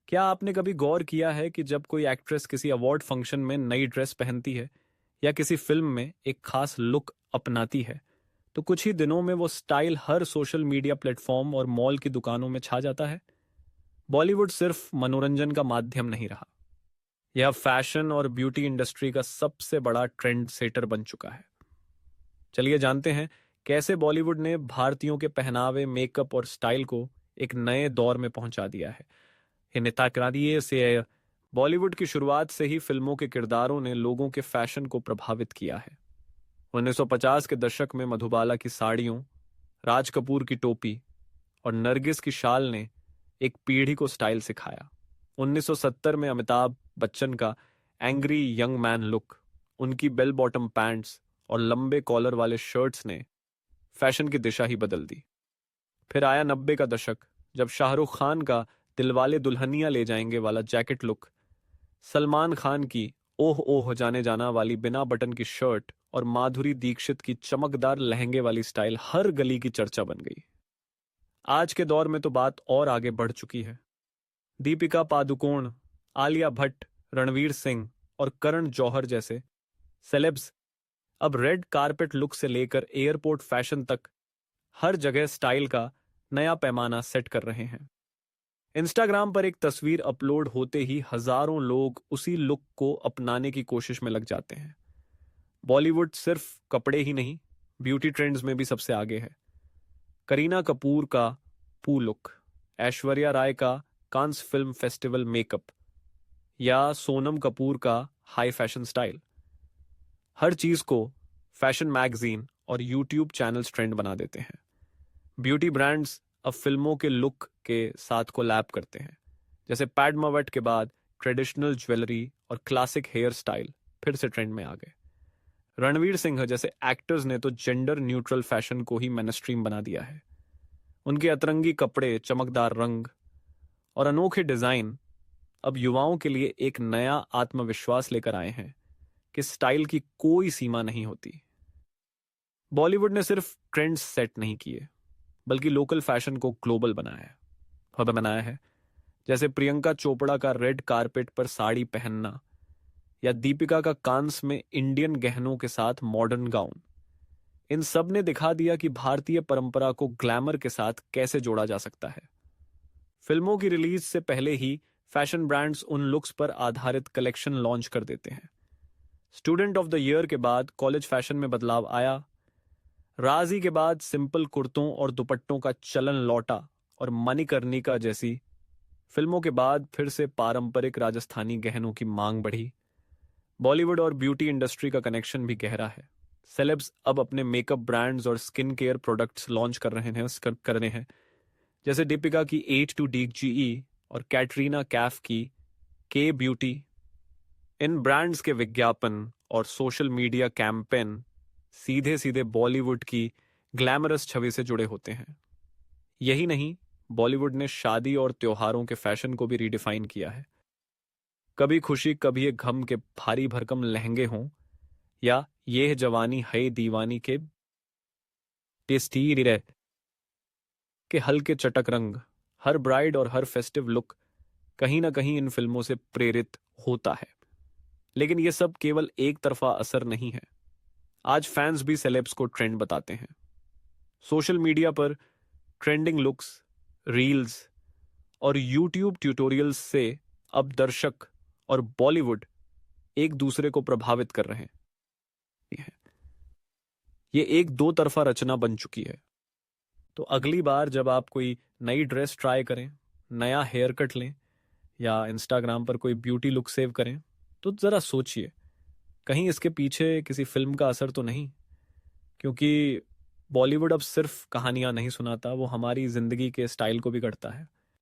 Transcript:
क्या आपने कभी गौर किया है कि जब कोई एक्ट्रेस किसी अवार्ड फंक्शन में नई ड्रेस पहनती है या किसी फिल्म में एक खास लुक अपनाती है, तो कुछ ही दिनों में वो स्टाइल हर सोशल मीडिया प्लेटफॉर्म और मॉल की दुकानों में छा जाता है। बॉलीवुड सिर्फ मनोरंजन का माध्यम नहीं रहा, यह फैशन और ब्यूटी इंडस्ट्री का सबसे बड़ा ट्रेंड सेटर बन चुका है। चलिए जानते हैं कैसे बॉलीवुड ने भारतीयों के पहनावे, मेकअप और स्टाइल को एक नए दौर में पहुंचा दिया है। हिनेताक्रादिये से बॉलीवुड की शुरुआत से ही फिल्मों के किरदारों ने लोगों के फैशन को प्रभावित किया है। 1950 के दशक में मधुबाला की साड़ियों, राज कपूर की टोपी और नरगिस की शाल ने एक पीढ़ी को स्टाइल सिखाया। 1970 में अमिताभ बच्चन का एंग्री यंग मैन लुक, उनकी बेल बॉटम पैंट्स और लंबे कॉलर वाले शर्ट्स ने फैशन की दिशा ही बदल दी। फिर आया 90 का दशक, जब शाहरुख खान का दिलवाले दुल्हनिया ले जाएंगे वाला जैकेट लुक, सलमान खान की ओह ओह जाने जाना वाली बिना बटन की शर्ट और माधुरी दीक्षित की चमकदार लहंगे वाली स्टाइल हर गली की चर्चा बन गई। आज के दौर में तो बात और आगे बढ़ चुकी है। दीपिका पादुकोण, आलिया भट्ट, रणवीर सिंह और करण जौहर जैसे सेलेब्स अब रेड कारपेट लुक से लेकर एयरपोर्ट फैशन तक हर जगह स्टाइल का नया पैमाना सेट कर रहे हैं। इंस्टाग्राम पर एक तस्वीर अपलोड होते ही हजारों लोग उसी लुक को अपनाने की कोशिश में लग जाते हैं। बॉलीवुड सिर्फ कपड़े ही नहीं, ब्यूटी ट्रेंड्स में भी सबसे आगे है। करीना कपूर का पू लुक, ऐश्वर्या राय का कांस फिल्म फेस्टिवल मेकअप या सोनम कपूर का हाई फैशन स्टाइल, हर चीज को फैशन मैगजीन और यूट्यूब चैनल्स ट्रेंड बना देते हैं। ब्यूटी ब्रांड्स अब फिल्मों के लुक के साथ कोलैब करते हैं। जैसे पैडमावट के बाद ट्रेडिशनल ज्वेलरी और क्लासिक हेयर स्टाइल फिर से ट्रेंड में आ गए। रणवीर सिंह जैसे एक्टर्स ने तो जेंडर न्यूट्रल फैशन को ही मेनस्ट्रीम बना दिया है। उनके अतरंगी कपड़े, चमकदार रंग और अनोखे डिजाइन अब युवाओं के लिए एक नया आत्मविश्वास लेकर आए हैं कि स्टाइल की कोई सीमा नहीं होती। बॉलीवुड ने सिर्फ ट्रेंड्स सेट नहीं किए, बल्कि लोकल फैशन को ग्लोबल बनाया है। जैसे प्रियंका चोपड़ा का रेड कारपेट पर साड़ी पहनना या दीपिका का कांस में इंडियन गहनों के साथ मॉडर्न गाउन, इन सब ने दिखा दिया कि भारतीय परंपरा को ग्लैमर के साथ कैसे जोड़ा जा सकता है। फिल्मों की रिलीज से पहले ही फैशन ब्रांड्स उन लुक्स पर आधारित कलेक्शन लॉन्च कर देते हैं। स्टूडेंट ऑफ द ईयर के बाद कॉलेज फैशन में बदलाव आया। राजी के बाद सिंपल कुर्तों और दुपट्टों का चलन लौटा और मणिकर्णिका जैसी फिल्मों के बाद फिर से पारंपरिक राजस्थानी गहनों की मांग बढ़ी। बॉलीवुड और ब्यूटी इंडस्ट्री का कनेक्शन भी गहरा है। सेलेब्स अब अपने मेकअप ब्रांड्स और स्किन केयर प्रोडक्ट्स लॉन्च कर रहे हैं। जैसे दीपिका की H2DGE और कैटरीना कैफ की के ब्यूटी। इन ब्रांड्स के विज्ञापन और सोशल मीडिया कैंपेन सीधे सीधे बॉलीवुड की ग्लैमरस छवि से जुड़े होते हैं। यही नहीं, बॉलीवुड ने शादी और त्योहारों के फैशन को भी रीडिफाइन किया है। कभी खुशी कभी एक गम के भारी भरकम लहंगे हों या ये जवानी है दीवानी के टेस्टी रह के हल्के चटक रंग, हर ब्राइड और हर फेस्टिव लुक कहीं ना कहीं इन फिल्मों से प्रेरित होता है। लेकिन ये सब केवल एक तरफा असर नहीं है। आज फैंस भी सेलेब्स को ट्रेंड बताते हैं। सोशल मीडिया पर ट्रेंडिंग लुक्स, रील्स और यूट्यूब ट्यूटोरियल्स से अब दर्शक और बॉलीवुड एक दूसरे को प्रभावित कर रहे हैं। ये एक दो तरफा रचना बन चुकी है। तो अगली बार जब आप कोई नई ड्रेस ट्राई करें, नया हेयर कट लें या इंस्टाग्राम पर कोई ब्यूटी लुक सेव करें, तो ज़रा सोचिए कहीं इसके पीछे किसी फिल्म का असर तो नहीं। क्योंकि बॉलीवुड अब सिर्फ कहानियां नहीं सुनाता, वो हमारी जिंदगी के स्टाइल को भी गढ़ता है।